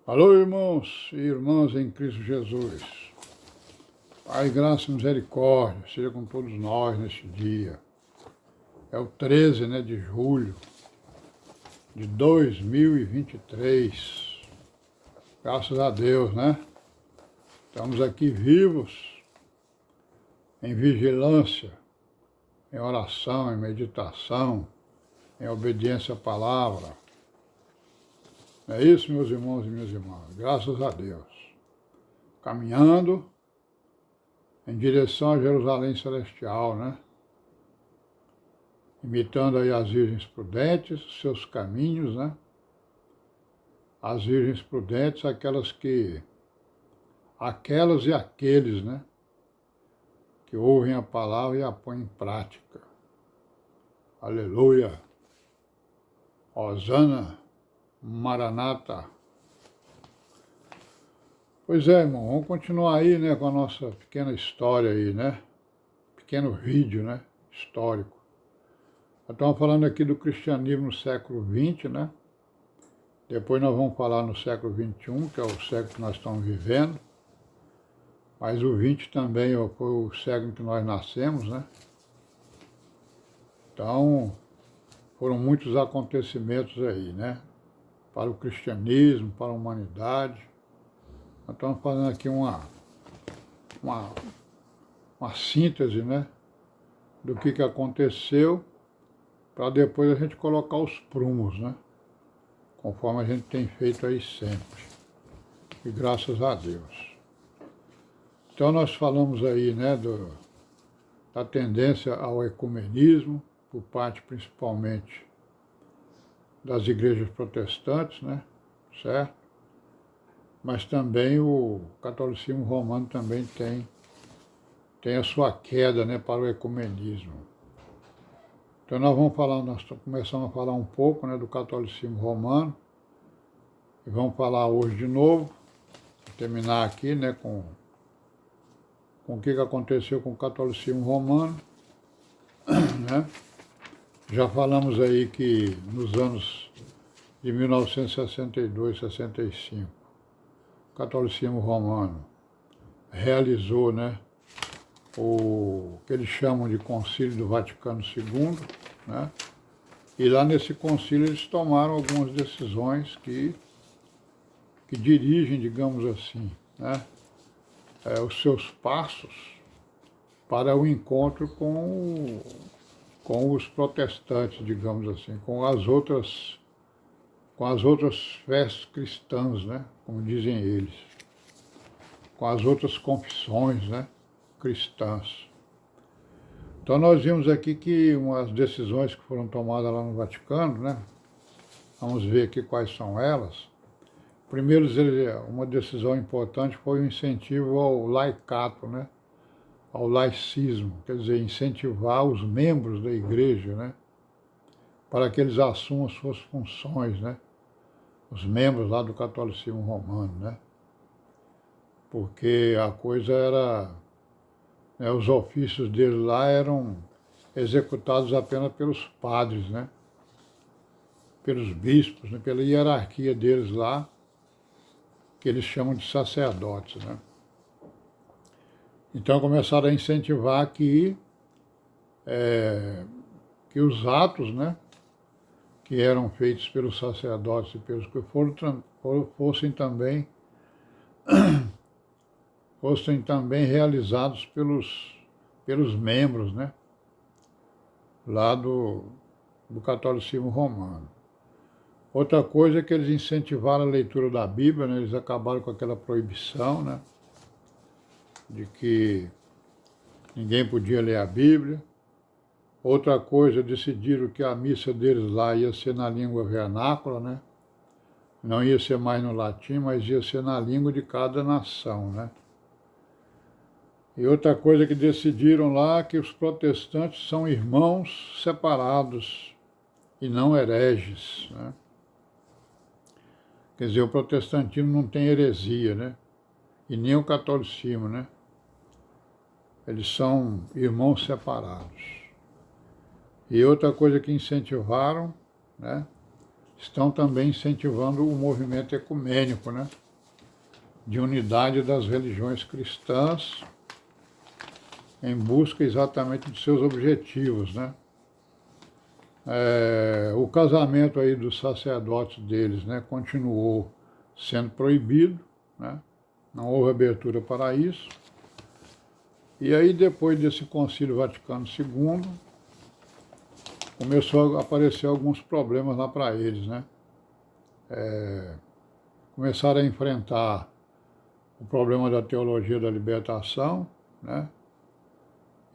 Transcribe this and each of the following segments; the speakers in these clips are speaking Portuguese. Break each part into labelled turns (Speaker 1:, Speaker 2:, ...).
Speaker 1: Alô, irmãos e irmãs em Cristo Jesus. Pai, graça e misericórdia, seja com todos nós neste dia. É o 13, de julho de 2023. Graças a Deus, né? Estamos aqui vivos, em vigilância, em oração, em meditação, em obediência à palavra. É isso, meus irmãos e minhas irmãs, graças a Deus. Caminhando em direção a Jerusalém Celestial, né? Imitando aí as virgens prudentes, seus caminhos, né? As virgens prudentes, aquelas e aqueles, né? Que ouvem a palavra e a põem em prática. Aleluia! Hosana, Maranata. Pois é, irmão, vamos continuar aí, né, com a nossa pequena história aí, né? Pequeno vídeo, né? Histórico. Estamos falando aqui do cristianismo no século XX, né? Depois nós vamos falar no século XXI, que é o século que nós estamos vivendo. Mas o XX também foi o século em que nós nascemos, né? Então, foram muitos acontecimentos aí, né? Para o cristianismo, para a humanidade. Nós estamos fazendo aqui uma síntese, né? Do que aconteceu, para depois a gente colocar os prumos, né? Conforme a gente tem feito aí sempre. E graças a Deus. Então nós falamos aí, né, da tendência ao ecumenismo, por parte principalmente das igrejas protestantes, né, certo? Mas também o catolicismo romano também tem a sua queda, né, para o ecumenismo. Então nós começamos a falar um pouco, né, do catolicismo romano, e vamos falar hoje de novo, terminar aqui, né, com o que aconteceu com o catolicismo romano, né? Já falamos aí que nos anos de 1962, 65, o catolicismo romano realizou, né, o que eles chamam de Concílio do Vaticano II, né? E lá nesse concílio eles tomaram algumas decisões que dirigem, digamos assim, né, os seus passos para o encontro com os protestantes, digamos assim, com as outras fés cristãs, né, como dizem eles, com as outras confissões, né, cristãs. Então nós vimos aqui que umas decisões que foram tomadas lá no Vaticano, né, vamos ver aqui quais são elas. Primeiro, uma decisão importante foi o incentivo ao laicato, né? Ao laicismo, quer dizer, incentivar os membros da igreja, né? Para que eles assumam suas funções, né? Os membros lá do catolicismo romano, né? Porque a coisa era, né, os ofícios deles lá eram executados apenas pelos padres, né? Pelos bispos, né? Pela hierarquia deles lá, que eles chamam de sacerdotes, né? Então começaram a incentivar que os atos, né, que eram feitos pelos sacerdotes e pelos que fossem também realizados pelos membros, né, lá do catolicismo romano. Outra coisa é que eles incentivaram a leitura da Bíblia, né, eles acabaram com aquela proibição, né, de que ninguém podia ler a Bíblia. Outra coisa, decidiram que a missa deles lá ia ser na língua vernácula, né? Não ia ser mais no latim, mas ia ser na língua de cada nação, né? E outra coisa que decidiram lá, que os protestantes são irmãos separados e não hereges, né? Quer dizer, o protestantismo não tem heresia, né? E nem o catolicismo, né? Eles são irmãos separados. E outra coisa que incentivaram, né, estão também incentivando o movimento ecumênico, né? De unidade das religiões cristãs em busca exatamente de seus objetivos, né? O casamento aí dos sacerdotes deles, né, continuou sendo proibido, né? Não houve abertura para isso. E aí, depois desse Concílio Vaticano II, começou a aparecer alguns problemas lá para eles, né? Começaram a enfrentar o problema da teologia da libertação, né?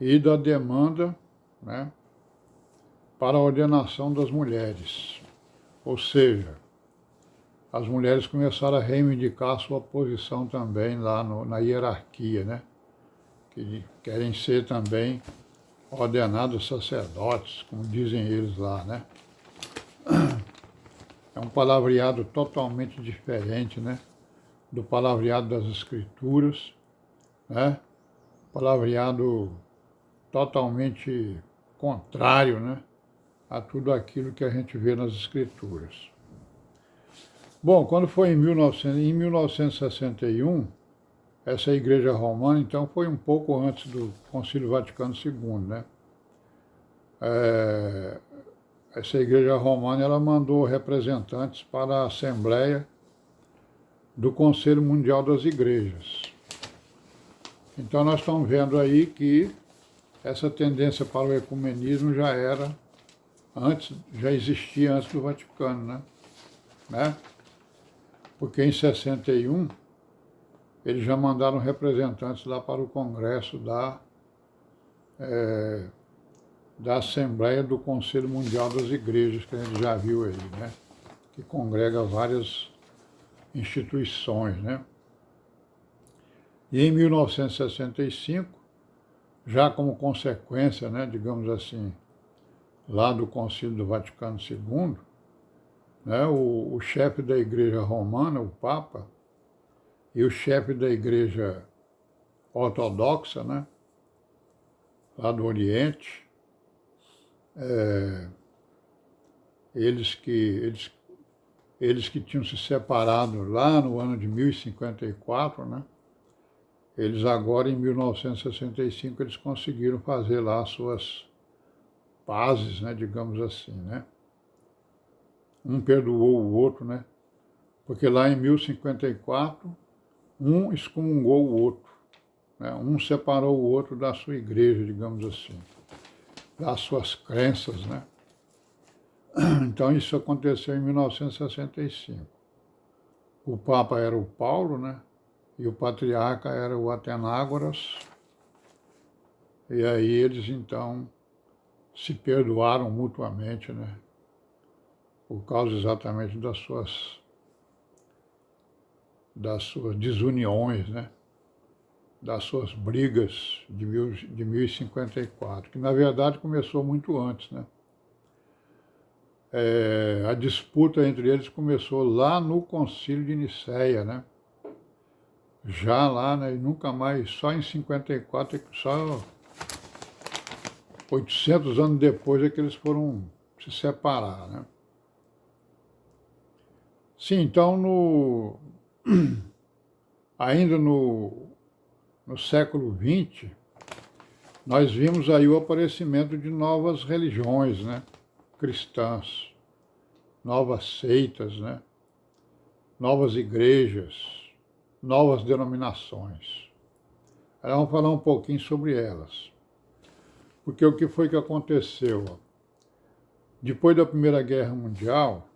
Speaker 1: E da demanda, né, para a ordenação das mulheres. Ou seja, as mulheres começaram a reivindicar a sua posição também lá na hierarquia, né? Que querem ser também ordenados sacerdotes, como dizem eles lá, né? É um palavreado totalmente diferente, né? Do palavreado das Escrituras, né? Palavreado totalmente contrário, né? A tudo aquilo que a gente vê nas Escrituras. Bom, quando foi em 1961, essa Igreja Romana, então, foi um pouco antes do Concílio Vaticano II, né? Essa Igreja Romana, ela mandou representantes para a Assembleia do Conselho Mundial das Igrejas. Então, nós estamos vendo aí que essa tendência para o ecumenismo já era antes, já existia antes do Vaticano, né? Porque em 61 eles já mandaram representantes lá para o Congresso da Assembleia do Conselho Mundial das Igrejas, que a gente já viu aí, né? Que congrega várias instituições, né? E em 1965, já como consequência, né, digamos assim, lá do Concílio do Vaticano II, né, o chefe da Igreja Romana, o Papa, e o chefe da Igreja Ortodoxa, né, lá do Oriente, eles que tinham se separado lá no ano de 1054, né, eles agora, em 1965, eles conseguiram fazer lá as suas pazes, né, digamos assim, né. Um perdoou o outro, né, porque lá em 1054, um excomungou o outro, né, um separou o outro da sua igreja, digamos assim, das suas crenças, né. Então isso aconteceu em 1965. O Papa era o Paulo, né, e o patriarca era o Atenágoras, e aí eles então se perdoaram mutuamente, né, por causa exatamente das suas desuniões, né, das suas brigas de 1054, que na verdade começou muito antes, né. A disputa entre eles começou lá no Concílio de Nicéia, né, já lá, né, e nunca mais, só em 54, só 800 anos depois é que eles foram se separar, né. Sim, então, ainda no século XX, nós vimos aí o aparecimento de novas religiões, né, cristãs, novas seitas, né, novas igrejas, novas denominações. Aí vamos falar um pouquinho sobre elas. Porque o que foi que aconteceu? Depois da Primeira Guerra Mundial,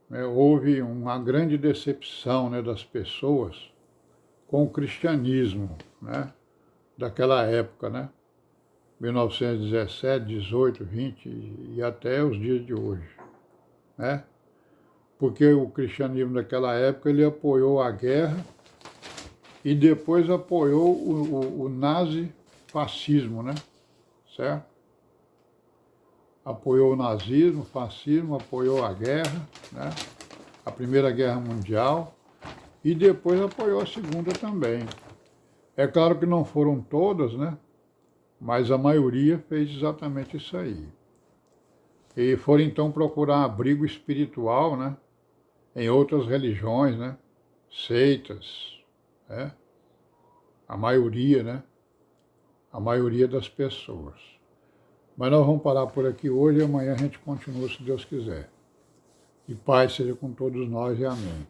Speaker 1: né, houve uma grande decepção, né, das pessoas com o cristianismo, né, daquela época, né, 1917, 18, 20 e até os dias de hoje, né, porque o cristianismo daquela época ele apoiou a guerra e depois apoiou o nazifascismo, né, certo? Apoiou o nazismo, o fascismo, apoiou a guerra, né, a Primeira Guerra Mundial, e depois apoiou a Segunda também. É claro que não foram todas, né, mas a maioria fez exatamente isso aí. E foram então procurar abrigo espiritual, né, em outras religiões, né? Seitas, né? A maioria, né? A maioria das pessoas. Mas nós vamos parar por aqui hoje e amanhã a gente continua, se Deus quiser. E paz seja com todos nós e amém.